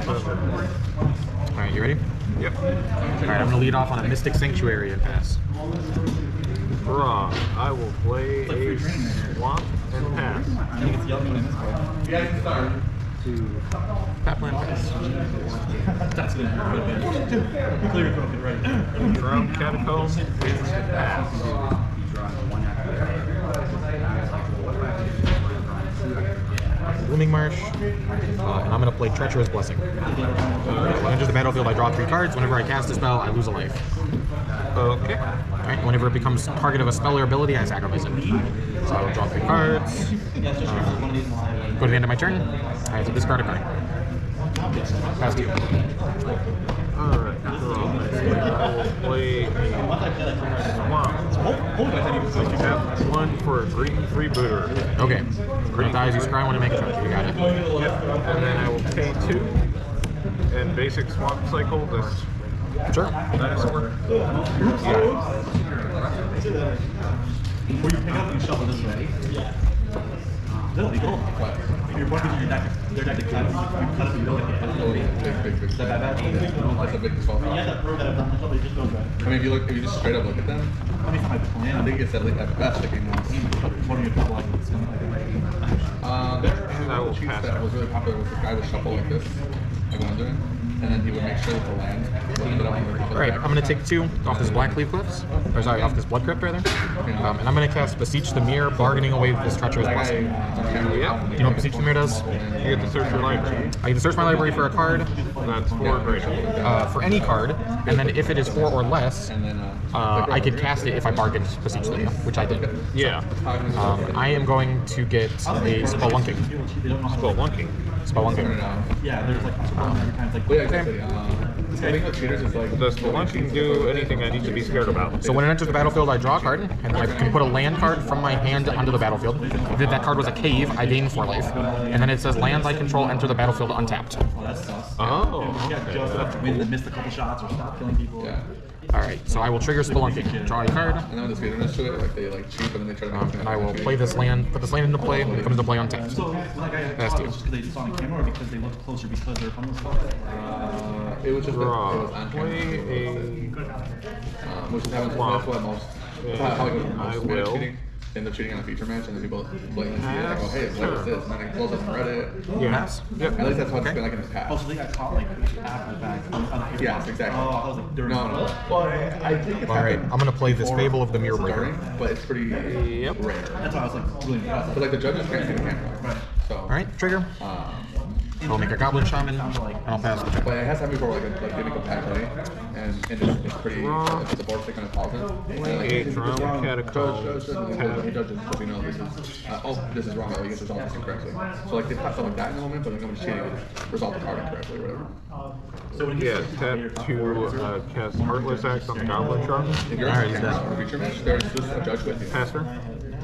Alright, you ready? Yep. Alright, I'm gonna lead off on a Mystic Sanctuary and pass. Draw. I will play a swamp and pass. I think it's yellow in this way. You guys can start. Tap land pass. That's good. Clear your throat, right? Drown Catacomb and pass. Blooming Marsh, and I'm going to play Treacherous Blessing. When it enters the battlefield, I draw 3 cards. Whenever I cast a spell, I lose a life. Okay. Alright, whenever it becomes target of a spell or ability, I sacrifice it. So I'll draw 3 cards. Go to the end of my turn. I have to discard a card. Pass to you. Alright, I will play a swamp. Tap 1 for a green freebooter. Okay. Green dies, you scry one to make a treasure. You got it. Yep. And then I will pay 2. And basic swamp cycle this. Sure. Dinosaur. Before you pick up, you shuffle this way. Yeah. That'll be cool. If you're working on your deck, their deck to cut, you cut it, you don't get Big. Is that bad? That's a big swap. Yeah, that prove that I've done until they just goes right. I mean, if you just straight up look at them, Let me find my plan. I think it's at least at best a game loss. What are you like this one? And I will cheat pass that it. was really popular with the guy would shuffle like this, like what I'm doing, and then he would make sure that the land ended up on the top of the Alright, deck. I'm going to take 2 off this Blackleaf Cliffs. Or sorry, off this Blood Crypt, rather. And I'm going to cast Beseech the Mirror, bargaining away with this Treacherous Blessing. Yep. Do you know what Beseech the Mirror does? You get to search your library. I get to search my library for a card, That's 4 greater. for any card, and then if it is 4 or less, And then I could cast it if I bargained Beseech the Mirror, which I did. Yeah. I am going to get a Spelunking. Spelunking. Spelunking. Yeah, there's like every time it's like, yeah, exactly. I think with cheaters it's like Does Spelunking do anything I need to be scared about? So when it enters the battlefield, I draw a card, and then I can put a land card from my hand onto the battlefield. If that card was a cave, I gain 4 life. And then it says lands I control enter the battlefield untapped. oh, that's sus. Oh, You got just enough to win and miss a couple shots or stop killing people. yeah. Alright, so I will trigger Spelunking. Draw a card, And then with the speedrunners to it, like they like cheat, but then they try to make and I will play this land, put this land into play, it comes into play untapped. So, when that guy Pass to you. just because they saw on camera or because they looked closer because their opponent was closer? It was just that it Draw. was on camera. Play Which is how that's what most. That's how it goes with I most will. cheating. They end up cheating on a feature match, and then people blatantly see it. Like, oh, hey, what is this? And then it blows up on Reddit. Pass. Yep. At least that's how it's been like in the Oh, past. so they got caught like after the fact. Yes, exactly. Oh, I was like, during No. Well, I think it's Alright, happened I'm going to play this before Fable of the Mirror Breaker. starting, but it's pretty Yep. rare. That's why I was like really impressed. But like the judges can't see the camera. Right. So. Alright, trigger. I'll make a Goblin Shaman, and I'll pass the turn. But it has happened before, like giving compactly, and it's pretty. If it's a board stick kind of calls it. Play a Drown Catacomb. Judges, because you know this is this is wrong. Like it's resolved this incorrectly. So like they pop something like that in the moment, but then somebody's cheating and resolve the card incorrectly or whatever. So when you Yeah, tap to cast Heartless Axe on the Goblin Shaman. If you're Alright, in he's a dead. feature match, there's just a judge with you. Passer.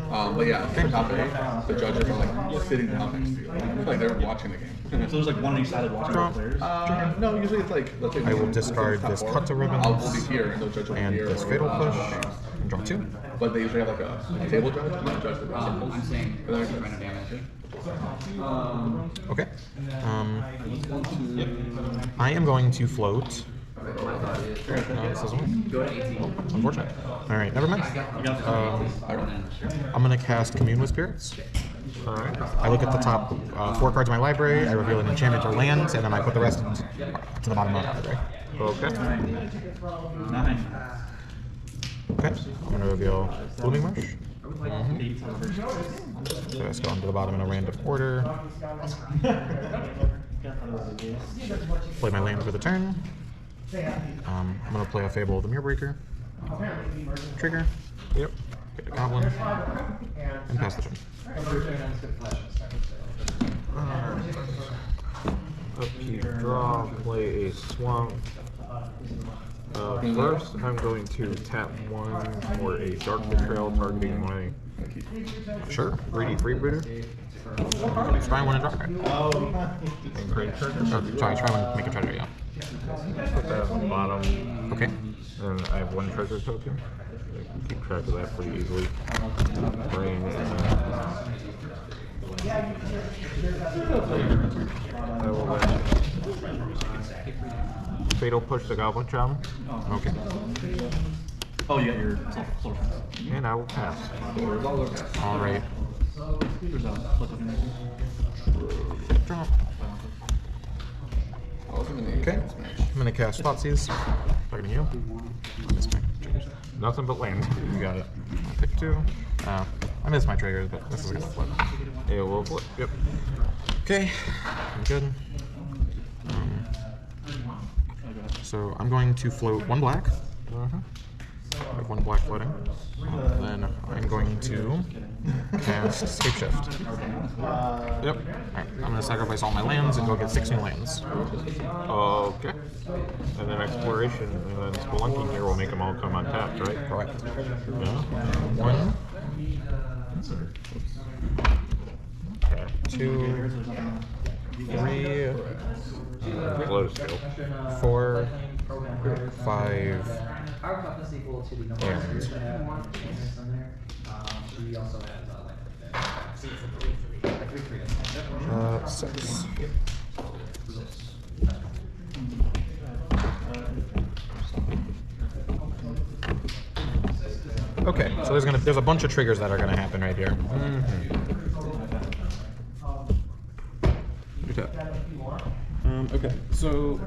But yeah, on top of it, the judges are like sitting down next to you. Like they're watching the game. So there's like one on each side of watching the players. No, usually it's like let's say I will let's say discard it's top this four. Cut to Ribbons I'll be here and they'll judge over and here. this or, Fatal Push, games. and draw 2. But they usually have like a table judge and a judge that does circles. I'm saying But that makes random sense. damage. Okay. I am going to float. This doesn't work. Unfortunate. Alright, never mind. I'm going to cast Commune with Spirits. Alright. I look at the top 4 cards of my library, I reveal an enchantment or land, and then I put the rest to the bottom of my library. Okay. 9. Okay, I'm going to reveal Blooming Marsh. 8. So let's go into the bottom in a random order. Play my land for the turn. I'm going to play a Fable of the Mirror Breaker. Trigger. Yep. Get a Goblin. And pass the turn. Upkeep, draw, play a swamp. First, I'm going to tap 1 for a Dark Betrayal targeting my Sure. greedy freebooter. Try one and draw a card. And create treasure. Oh, try one, make a treasure, yeah. Put that on the bottom. Okay. And I have 1 treasure token. I can keep track of that pretty easily. Bring I will let Fatal Push the Goblin Charm. Okay. Oh, you got your solar fence. And I will pass. All right. There's a flip of energy. Drop. Okay. I'm gonna cast Thoughtseize. Talking to you. Miss my triggers. Nothing but land. You got it. I'll pick 2. I missed my triggers, but this is gonna flip. Yeah, we'll flip. Yep. Okay. I'm good. So I'm going to float 1 black. I have 1 black floating. Then I'm going to cast Shapeshift. Yep. Alright, I'm going to sacrifice all my lands and go get 6 new lands. Okay. And then Exploration and then Spelunking here will make them all come untapped, right? Correct. Yeah. 1, Okay. 2, 3, Lotus Field. 4, 5, Our toughness equal to the number And- of players that have payments on there. She also has like 3 freedoms. 6. Okay, so there's a bunch of triggers that are gonna happen right here. Okay. Okay, so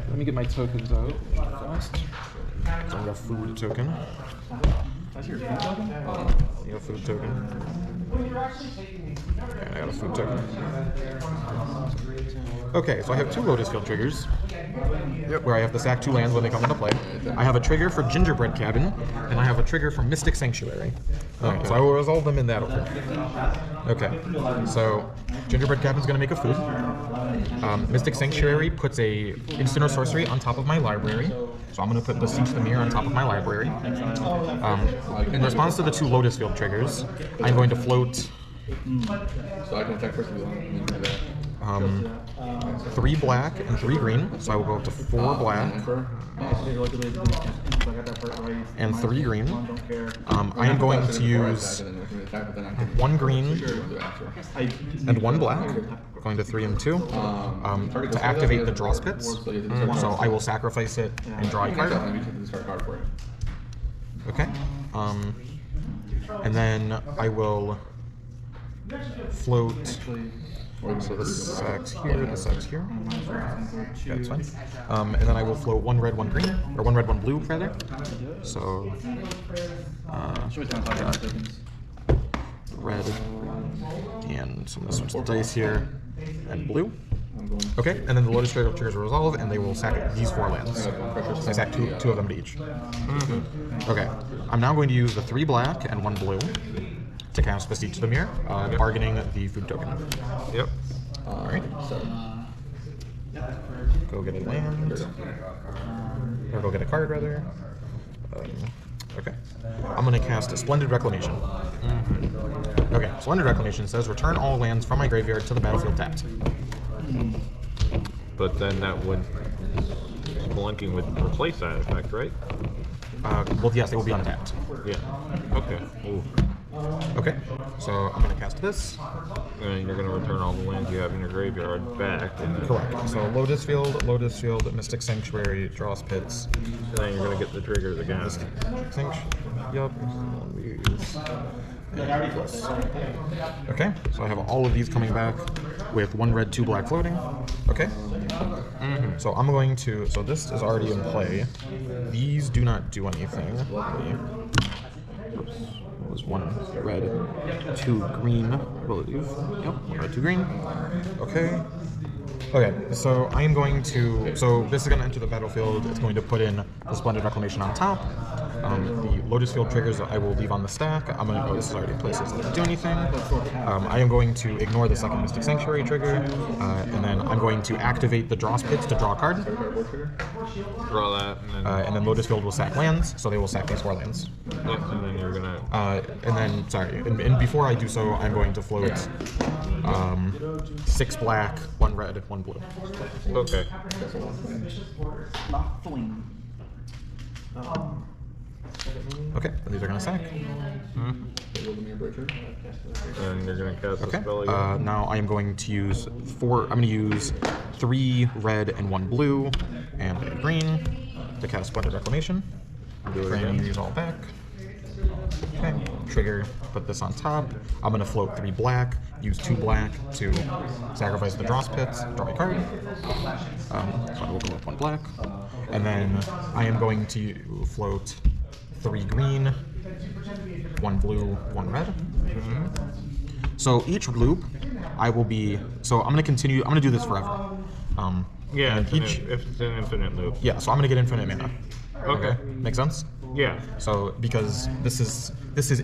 let me get my tokens out fast. So I got a food token. That's your food token? You got a food token. And I got a food token. Okay, so I have 2 Lotus Field triggers. Where I have to sack 2 lands when they come into play. I have a trigger for Gingerbread Cabin, and I have a trigger for Mystic Sanctuary. Alright, so I will resolve them in that order. Okay, so Gingerbread Cabin's gonna make a food. Mystic Sanctuary puts a instant or sorcery on top of my library. So I'm gonna put the Siege the Mirror on top of my library. In response to the 2 Lotus Field triggers, I'm going to float So I can attack first if you want, and then do that. 3 black and 3 green. So I will go up to 4 black and 3 green. I am going to use 1 green and 1 black, going to 3 and 2, to activate the draw spits. So I will sacrifice it and draw a card. Okay. And then I will float. So this sacks here, this sacks here. Yeah, that's fine. And then I will float 1 red, 1 green, or 1 red, 1 blue, rather. So, red, and so I'm gonna switch the dice here, and blue. Okay, and then the Lotus Field triggers will resolve, and they will sack these 4 lands. I sack two of them to each. Okay, I'm now going to use the 3 black and 1 blue to cast the Siege to the Mirror, bargaining the food token. Yep. Alright. Go get a land. Or go get a card, rather. Okay. I'm going to cast a Splendid Reclamation. Okay, Splendid Reclamation says return all lands from my graveyard to the battlefield tapped. But then that would Spelunking would replace that effect, right? Well, yes, they will be untapped. Yeah. Okay. Ooh. Okay, so I'm going to cast this. And you're going to return all the lands you have in your graveyard back. And Correct. So Lotus Field, Mystic Sanctuary, Draws Pits. then you're going to get the triggers again. Yup. Okay, so I have all of these coming back with 1 red, 2 black floating. Okay. So I'm going to. So this is already in play. These do not do anything. Oops. It was 1 red, 2 green, I believe. Yep, 1 red, 2 green. Okay. Okay, so I am going to. So this is going to enter the battlefield. It's going to put in the Splendid Reclamation on top. The Lotus Field triggers I will leave on the stack. I'm going to. Oh, this is already places that doesn't do anything. I am going to ignore the second Mystic Sanctuary trigger, and then I'm going to activate the Draw Spits to draw a card. Draw that, And then Lotus Field will sack lands, so they will sack these 4 lands. yeah, and then you're going to... And then, sorry, and before I do so, I'm going to float 6 black, 1 red, 1 blue. Okay. Not fully. Okay, and these are going to sack. And you're going to cast the Okay, spell again. now I am going to use 4, I'm going to use 3 red and 1 blue and a green to cast Splendid Reclamation. Bring these all back. Okay, trigger, put this on top. I'm gonna float 3 black, use 2 black to sacrifice the Dross Pits, draw a card. So I will go with 1 black. And then I am going to float 3 green, 1 blue, 1 red. So each loop, I will be, so I'm gonna continue, I'm gonna do this forever. Yeah, and if it's an infinite loop. Yeah, so I'm gonna get infinite mana. Okay. Make sense? Yeah. So because this is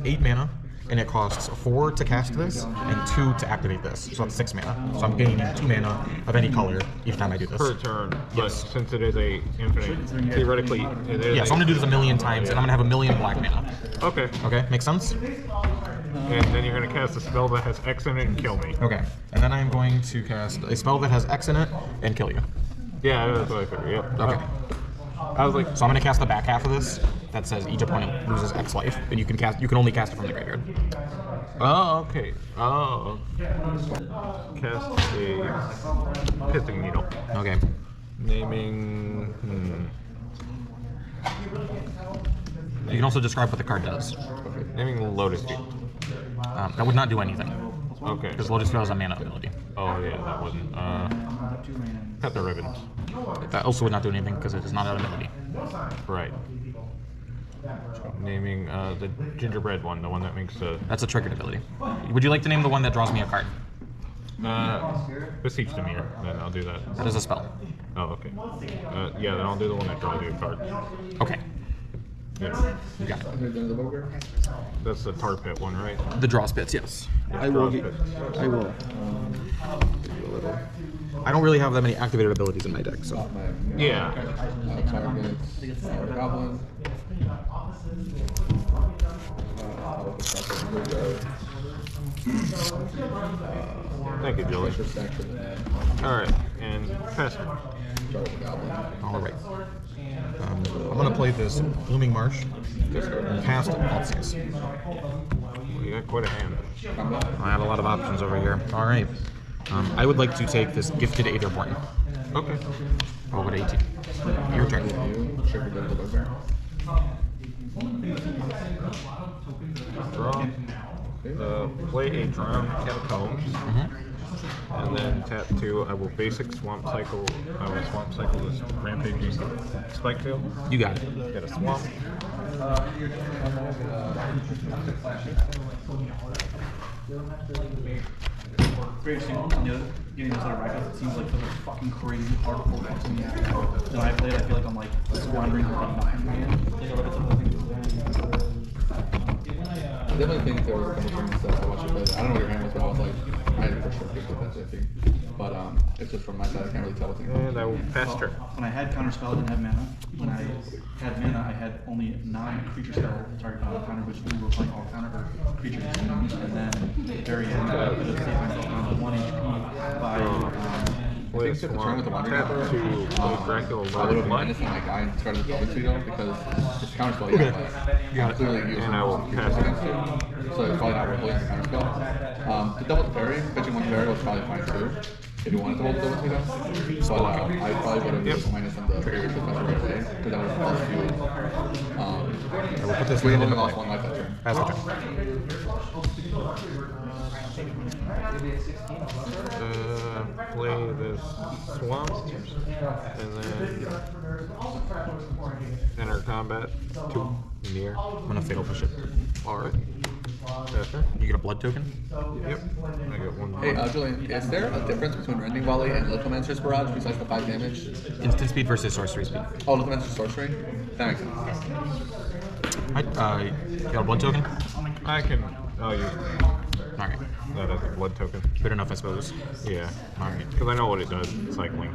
8 mana, and it costs 4 to cast this and 2 to activate this. So that's 6 mana. So I'm gaining 2 mana of any color each time I do this. Per turn, but Yes. since it is a infinite, theoretically, it is Yeah, so I'm gonna do this a million times, and I'm gonna have a million black mana. Okay. Okay, make sense? And then you're gonna cast a spell that has X in it and kill me. Okay, and then I'm going to cast a spell that has X in it and kill you. Yeah, that's what I figured. Yep. Okay. I was like, So I'm gonna cast the back half of this that says each opponent loses X life, and you can only cast it from the graveyard. oh, okay. Oh. Cast a Pithing Needle. Okay. Naming. You can also describe what the card does. Naming Lotus Field. That would not do anything, Okay. because Lotus Field is a mana ability. Oh yeah, that wouldn't. Cut the ribbons. That also would not do anything because it is not an ability. Right. Naming the gingerbread one, the one that makes That's a triggered ability. Would you like to name the one that draws me a card? Beseech the Mirror. Then I'll do that. That is a spell. Oh, okay. Yeah, then I'll do the one that draws you a card. Okay. Yeah. You got it. The Boger? That's the tar pit one, right? The draw spits, yes. I will. I will. I don't really have that many activated abilities in my deck, so. Yeah. Targets, Goblin. Thank you, Julie. Alright, and pest. All right. I'm gonna play this Blooming Marsh and cast Altseas. You got quite a hand. I have a lot of options over here. All right. I would like to take this Gifted Aetherborn. Okay. Over to 18. Your turn. Draw. Play a Drowned Catacombs. And then tap 2, I will basic Swamp Cycle. I will Swamp Cycle this Rampaging Spikefield. You got it. Get a Swamp. Very interesting. Getting those other rackets, it seems like those are fucking crazy hard to pull back to me. When I play it, I feel like I'm like squandering like nothing, man. Like I look at some of the things. I definitely think there was a couple things that I watched you play. I don't know what your hand was, but I was like, I had for sure picked up that iffy. But it's just from my side, I can't really tell what's in And I will pass turn. When I had counterspell, I didn't have mana. When I had mana, I had only non-creature spell target counter, which we were playing all counter creatures. And then at the very end, I could have saved myself down to 1 HP by. Play a the turn with Swamp. the Wonder Tap Gapper, 2, play Dracula I would Lord have Blood. minus on my guy and started the double Tito because his counterspell you Got it. clearly used And I will creatures pass it. against you. So it's probably not worth holding the counterspell. The double parry, pitching 1 parry was probably fine too. If you wanted to hold the double Tito. But I probably would have used minus on the trigger to right away because that would have cost you. I will put this We land only into lost play. 1 life that turn. Pass the turn. Play this Swamp. And then enter combat 2 near. I'm gonna fatal push it. Alright. Faster. You get a blood token. Yep. I got 1 Hey, Julian, is there a difference between Rending Volley and Lithomancer's Barrage besides the 5 damage? Instant speed versus sorcery speed. Oh, Lithomancer's Sorcery? That makes sense. You got a blood token? I can. I'll use Alright. that as a blood token. Good enough, I suppose. Yeah. Alright. Because I know what it does. Cycling.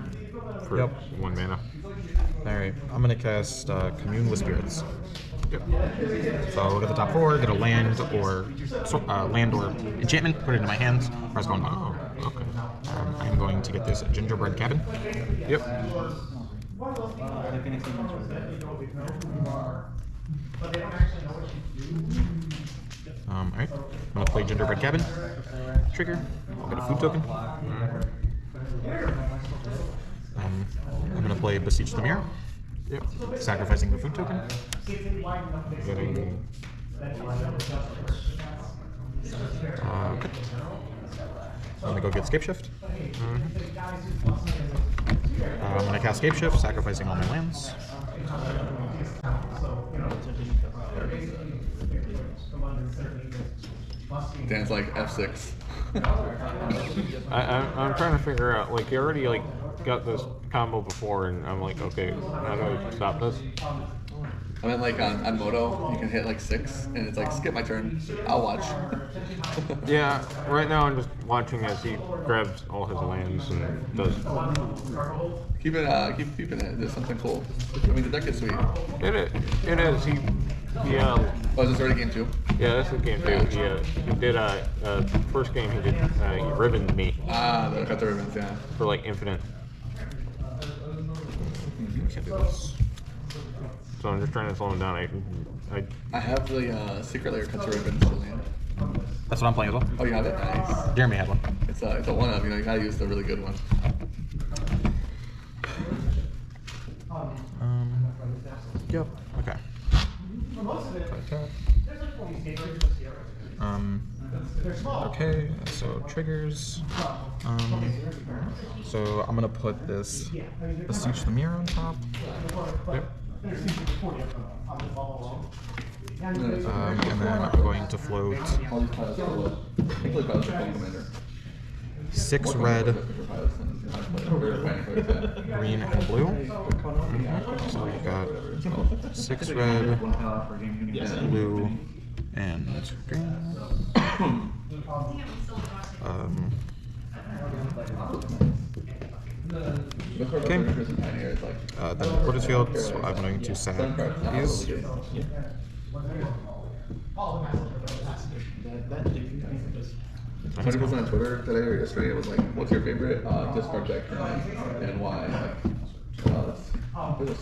For Yep. 1 mana. Alright. I'm gonna cast Commune with Spirits. Yep. So go to the top 4, get a land or enchantment, put it into my hands, press going down. Oh, okay. I'm going to get this Gingerbread Cabin. Yep. Alright. I'm gonna play Gingerbread Cabin. Trigger. I'll get a food token. I'm gonna play Beseech the Mirror. Yep. Sacrificing the food token. Getting Okay. I'm gonna go get Scape Shift. I'm gonna cast Scape Shift, sacrificing all my lands. Dan's like F6. I'm trying to figure out, like, you already like got this combo before, and I'm like, okay, how do I stop this? I mean, like on Moto, you can hit like 6, and it's like skip my turn. I'll watch. Yeah, right now I'm just watching as he grabs all his lands and does. Keep keeping it. There's something cool. I mean, the deck is sweet. It is. Yeah. Oh, is this already game 2? Yeah, that's the game too. He did first game he did he ribboned me Ah, the cut the ribbons, yeah. for like infinite. Can't do this. So I'm just trying to slow him down. I have the secret layer cut the ribbons to land. That's what I'm playing as well. Oh, you have it? Nice. Jeremy had one. It's a 1-of, you gotta use the really good one. Yep. Okay. Okay, so triggers. So I'm gonna put this Beseech the Mirror on top. Yep. And then I'm going to float All these pilots are low. Hopefully pilots are full commander. 6 red, green, and blue. So we've got 6 red, blue, and green. Okay. Then Order's Field, so I'm going to sack these. Somebody was on Twitter today or yesterday. It was like, "What's your favorite discard deck and why?"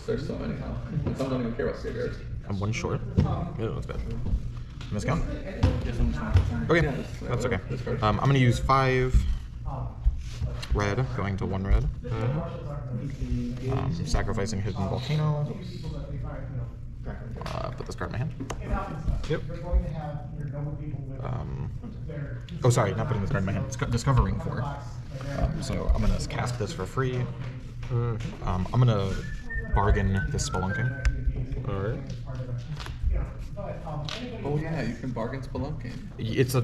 There's so many now. And some don't even care about graveyards. I'm 1 short. Yeah, that's bad. Miscount? Okay, that's okay. I'm going to use 5 red, going to 1 red. Sacrificing Hidden Volcano. Put this card in my hand. Yep. Oh, sorry, not putting this card in my hand. Discovering 4. So I'm going to cast this for free. I'm going to bargain this Spelunking. Alright. Oh yeah, you can bargain Spelunking.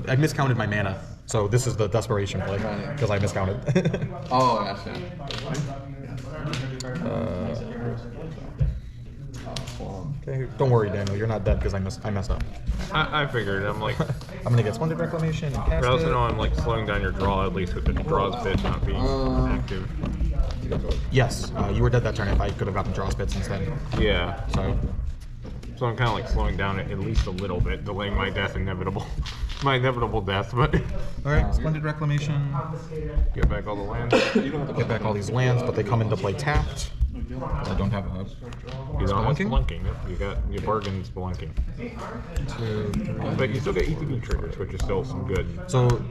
I miscounted my mana, so this is the desperation play because I miscounted. Oh, gotcha. Okay, don't worry, Daniel. You're not dead because I messed up. I figured. I'm like, I'm gonna get Splendid Reclamation and cast I also it. know I'm like slowing down your draw at least with the draws bit not being active. Yes, you were dead that turn if I could have gotten draw spits instead. Yeah. So, I'm kind of like slowing down it at least a little bit, delaying my death my inevitable death. But alright, Splendid Reclamation. get back all the lands. Get back all these lands, but they come into play tapped. I don't have a You don't have Spelunking? Spelunking. You got your bargain Spelunking. But you still get ETB triggers, which is still some good. So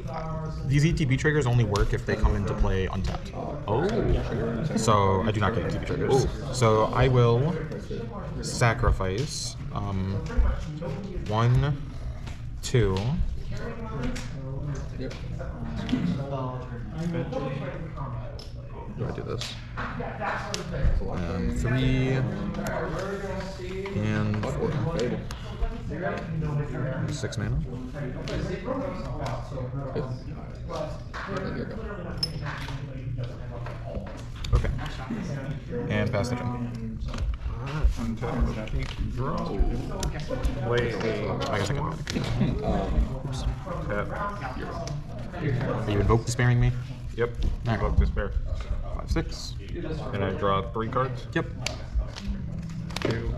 these ETB triggers only work if they come into play untapped. Oh. So I do not get ETB triggers. Ooh. So I will sacrifice 1, 2. Yep. Do I do this? 3 and 4. 6 mana. Okay. And pass the turn. Wait. I guess I can. Oops. Tap. Are you invoke despairing me? Yep. Alright. Invoke Despair. 5, 6. And I draw 3 cards. Yep. 2,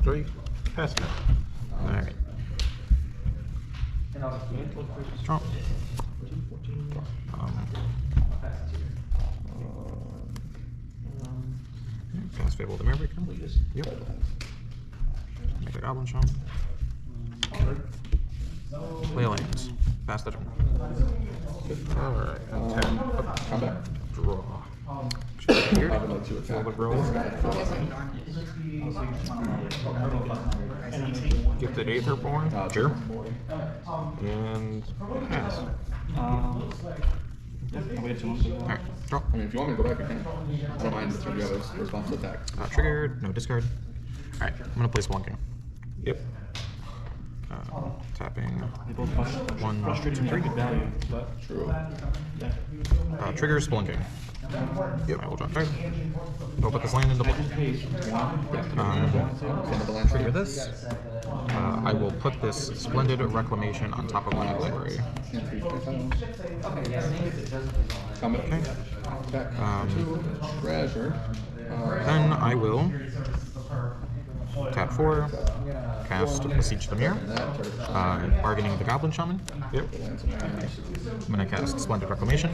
3. Pass it. Alright. Draw. Cast Fable the Mirror. Yep. Make a Goblin Shaman. Play lands. Pass the turn. Alright, attack. Combat. Draw. I would like to attack Overgrowth. this guy for nothing. Get the Aetherborn. Sure. And pass. Yeah, I'll wait 2 months. Alright, draw. I mean, if you want me to go back, you can. I don't mind if you have a response to attack. Triggered, no discard. Alright, I'm gonna play Spelunking. Yep. Tapping. They both cost One, frustrating two, good value, but True. yeah. Trigger Spelunking. Yep, I will draw a card. I'll put this land into play. Trigger this. I will put this Splendid Reclamation on top of my library. Combat. Attack. 2. Treasure. Then I will tap 4, cast Besiege the Mirror, bargaining the Goblin Shaman. Yep. I'm gonna cast Splendid Reclamation.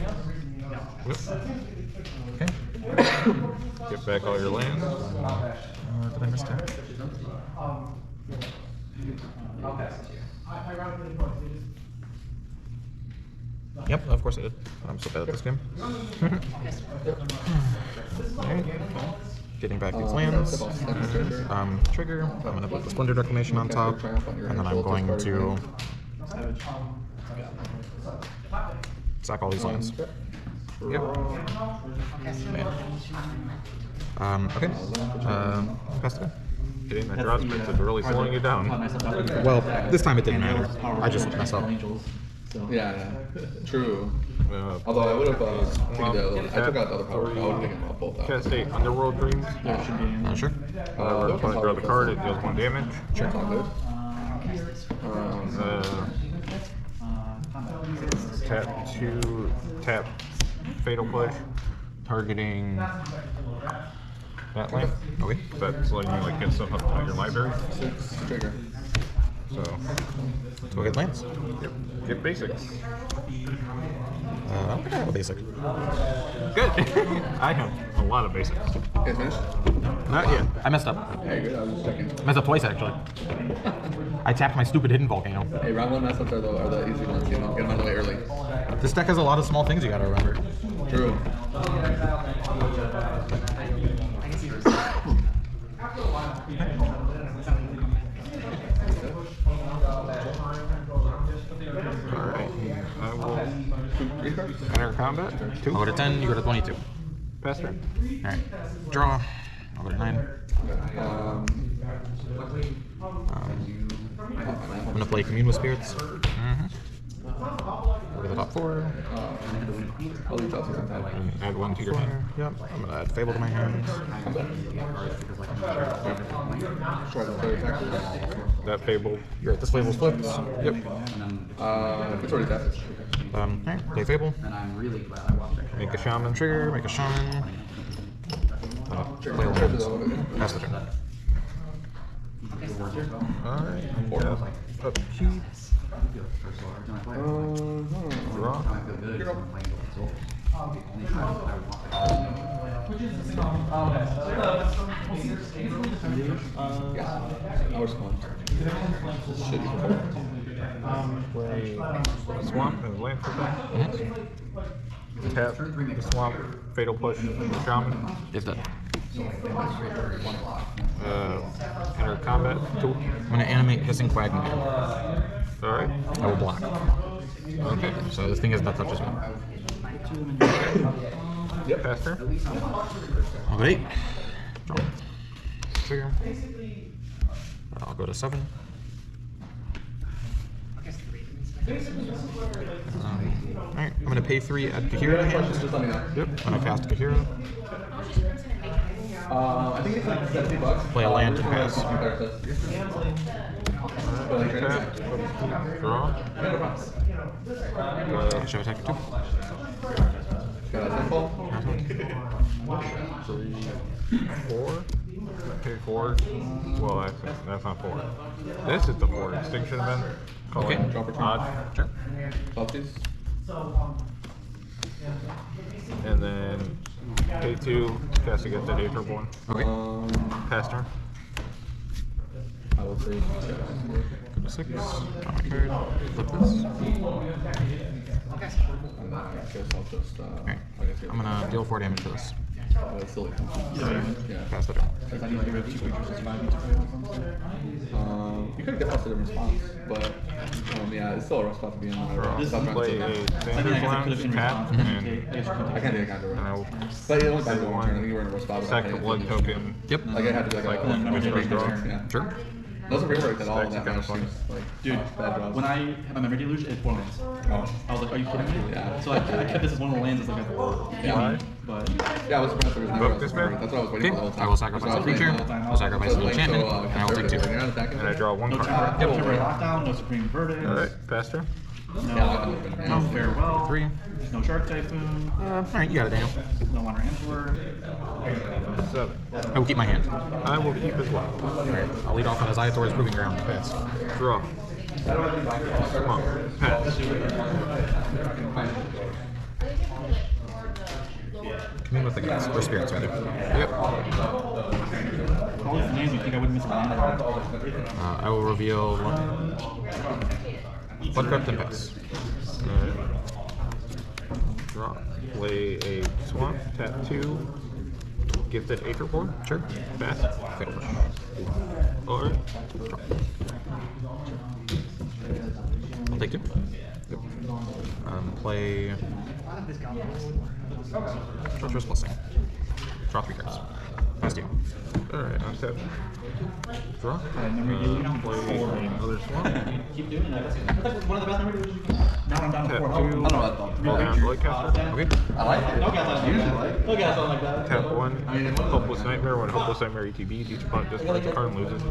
Yep. Okay. Get back all your lands. Did I miss tap? Yep, of course I did. I'm so bad at this game. Alright. Getting back these lands. Trigger. I'm gonna put the Splendid Reclamation on top, and then I'm going to sack all these lands. Yep. Man. Okay. Pass it. Getting that draw sprint is really slowing you down. Well, this time it didn't matter. I just messed up. Yeah. True. Although I would have taken the other, I took out the other power. I would have taken them both out. Cast 8 Underworld Dreams. Yeah, it should be. Sure. When I draw the card, it deals 1 damage. Sure. It's all good. Tap 2, tap Fatal Push, targeting that lane. Okay. That's letting you like get stuff up to your library. 6. Trigger. So, So I get lands. yep. Get basics. I don't think I have a basic. Good. I have a lot of basics. Okay, finished? Not yet. I messed up. Hey, good. I was just checking. I messed up twice actually. I tapped my stupid hidden volcano. Hey, round 1 mess ups are the easy ones, you know. Get them out of the way early. This deck has a lot of small things you gotta remember. True. Alright. I will enter combat. I'll 2. go to 10, you go to 22. Pass turn. Alright. Draw. I'll go to 9. I'm gonna play Commune with Spirits. Go to the top 4. I'll leave Chelsea sometime. And add 1 to your hand. Yep. I'm gonna add Fable to my hand. Try to play attack. That Fable. You're right, this Fable's flipped. Yep. It's already tapped. Alright, play Fable. And I'm really glad I walked that. Make a shaman. Trigger, make a Shaman. Play lands. Pass the turn. Alright. Upkeep. Draw. I was fun. Should be cool. Play Swamp and land for that. Tap the Swamp, Fatal Push, Shaman. It's done. Enter combat. 2. I'm gonna animate Hissing Quagmire. Alright. I will block. Okay. So this thing is that touches me. Yep. Pass turn. Okay. Draw. Trigger. I'll go to 7. Alright, I'm gonna pay 3 at Kahira. Just let me know. Yep. I'm gonna cast Kahira. I think it's like $70. Play a land and pass. Tap. Draw. Show attack 2. Got a simple. 3, 4. Okay, 4. Well, actually, that's not 4. This is the 4 Extinction event. Okay. Drop or Odd. Sure. Lefties. And then pay 2. Cast to get that Aetherborn. Okay. Pass turn. I will say. Go to 6. Draw my card. Flip this. I guess I'll just, Alright. I guess I'm gonna deal 4 damage to this. It's silly. Yeah. Pass the turn. Because I need to get rid of 2 creatures to survive each turn. You could get lost in a response, but yeah, it's still a rough spot to be in. Play a I mean, Vander's I guess I could Lounge, have in tap, response. and I can't take a counter. and I will But it only bad Second one one. turn. I think you were in a rough spot. sack the blood token. Yep. Like I had to be like Cycle, a which big draw. turn. Yeah. Sure. Doesn't rework at all. Stacks That kind of much fun. seems like Dude, bad draws. when I had my memory deluge, it's 4 lands. Oh. I was like, are you kidding me? Yeah. So I kept this as one of the lands as like a Yeah. but Yeah, I was surprised there was no Book rough this spot. man? That's what I was waiting Okay. for the whole time. I will sacrifice That's a what I was creature. waiting for the whole time. I'll sacrifice So an it's like enchantment, so, and I will take 2. conservative. You're not attacking. And I draw 1 no card. temporary lockdown, no supreme verdict, Alright, pass turn. no farewell, 3. no shark typhoon, Alright, you got it, Daniel. no honor Antler. 7. I will keep my hand. I will keep as well. Alright, I'll lead off on Azayator's Proving Ground. Pass. Draw. Come on. Pass. Commune with the gods. Or spirits, rather. Yep. All these names, you think I wouldn't miss a land? I will reveal Bloodcrypt and pass. Alright. Draw. Play a swamp. Tap 2. Gifted Acre Board. Sure. Pass. Okay. Alright. I'll take 2. Play Treacherous Blessing. Draw 3 cards. Pass to you. Alright, I'm tap. Draw. Play Another swamp. Keep doing that. That's one of the best memory delusions you can have. Now I'm down to Tap 4. 2. I don't know about that. Fall down Bloodcaster. Okay. I like it. No gas on that. No gas on like that. Tap 1. Hopeless Nightmare. When Hopeless Nightmare ETBs, each opponent discards a card and loses.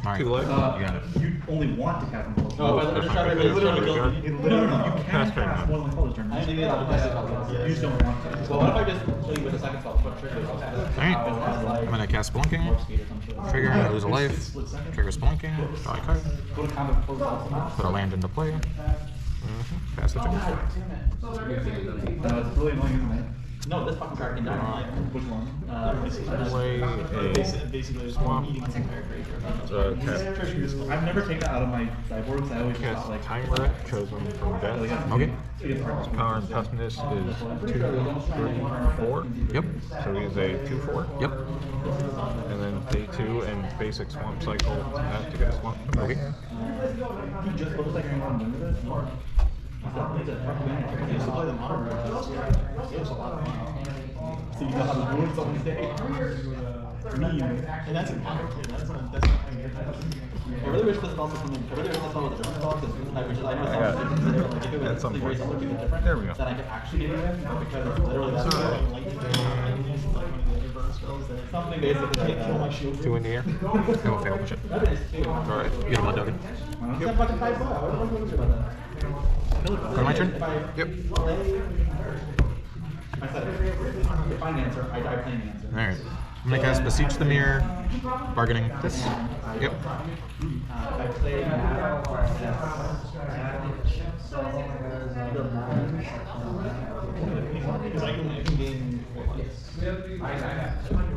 Alright. 2 life. You got it. You only want to cast them. No, if I just try to literally kill them. No, you can Pass turn cast now. more than one color turn. You just don't want to. Well, what if I just play with a second spell? Put trigger. Alright. I'm gonna cast Spelunking. Trigger, I lose a life. Trigger Spelunking. Draw a card. Go to combat before the Put a land into play. Pass the turn. It's really annoying, isn't it? No, this fucking card can die. Which one? Play a swamp. Tap. I've never taken that out of my sideboard because I always Cast thought like Time Wreck, chosen from death. Okay. Power and toughness is 2, 3, 4. Yep. So he is a 2/4. Yep. And then day 2 and basic swamp cycle to get a swamp. Okay. you just look like you're on limited. I used to play the modern version. It was a lot of fun. So you know how to ruin someone's day. And that's in modern too. That's not I really wish this was also something. I really wish this was a German dog because I know it's like if it was something very similar to different. There we go. Then I could actually get it because literally that's something basically like kill my shield. 2 in the air. I will fail. Push it. Alright. You get a blood token. Yep. Go to my turn? Yep. I said, if I answer, I play an answer. Alright. I'm gonna cast Beseech the Mirror. Bargaining. This. Yep. I play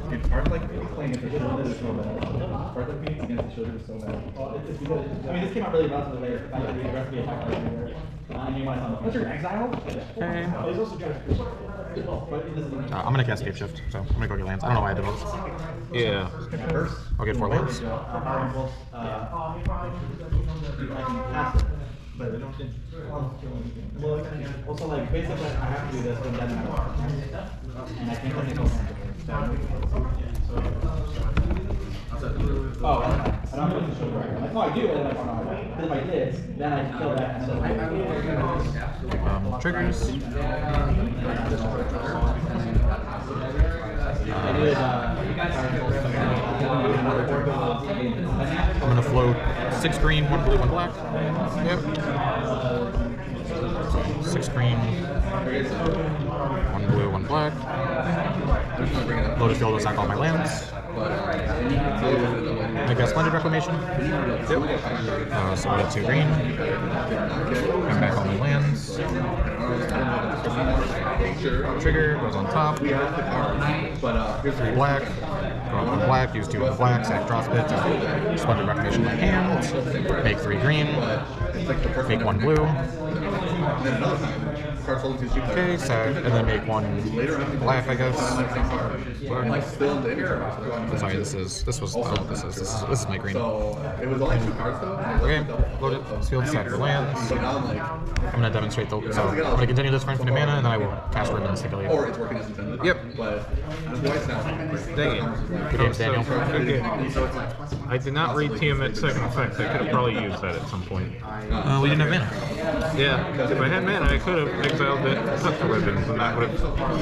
Dude, part like playing at the shoulder is so bad. Part like being against the shoulder is so bad. Well, it's because, I mean, this came out really relatively late. The fact that we aggressively attacked like you might have what's your exile? Okay. But this is I'm gonna cast Cape Shift, so I'm gonna go get lands. I don't know why I did those. Yeah. I'll get 4 lands. But I don't think. Well, also, like, basically, I have to do this, but then and I think I think oh, I don't have to show right. Like, no, I do, and I don't know. But if I did, then I can kill that. And then Triggers. I'm gonna float 6 green, 1 blue, 1 black. Yep. 6 green, 1 blue, 1 black. Lotus Field will sack all my lands. I guess Splendid Reclamation. Yep. So we got 2 green. Come back all my lands. Trigger goes on top. 3 black. Go up 1 black, use 2 of the black, sack draw spit, splendid recognition in my hand, make 3 green, make 1 blue. And then another time, cards holding 2 street Okay, sack, and then make 1 black, I guess. Still into any Sorry, this was this is my green. So it was only 2 cards though. Okay, load it, field sack for lands. So now I'm like, I'm gonna demonstrate the so I'm gonna continue this for infinite mana and then I will cast Ribbons to kill you. or it's working as intended. Yep. But twice now. Dang it. Good game, Daniel. Good game. I did not read Tiamat's second effect. I could have probably used that at some point. We didn't have mana. Yeah, if I had mana, I could have exiled it, put the ribbons, and that would have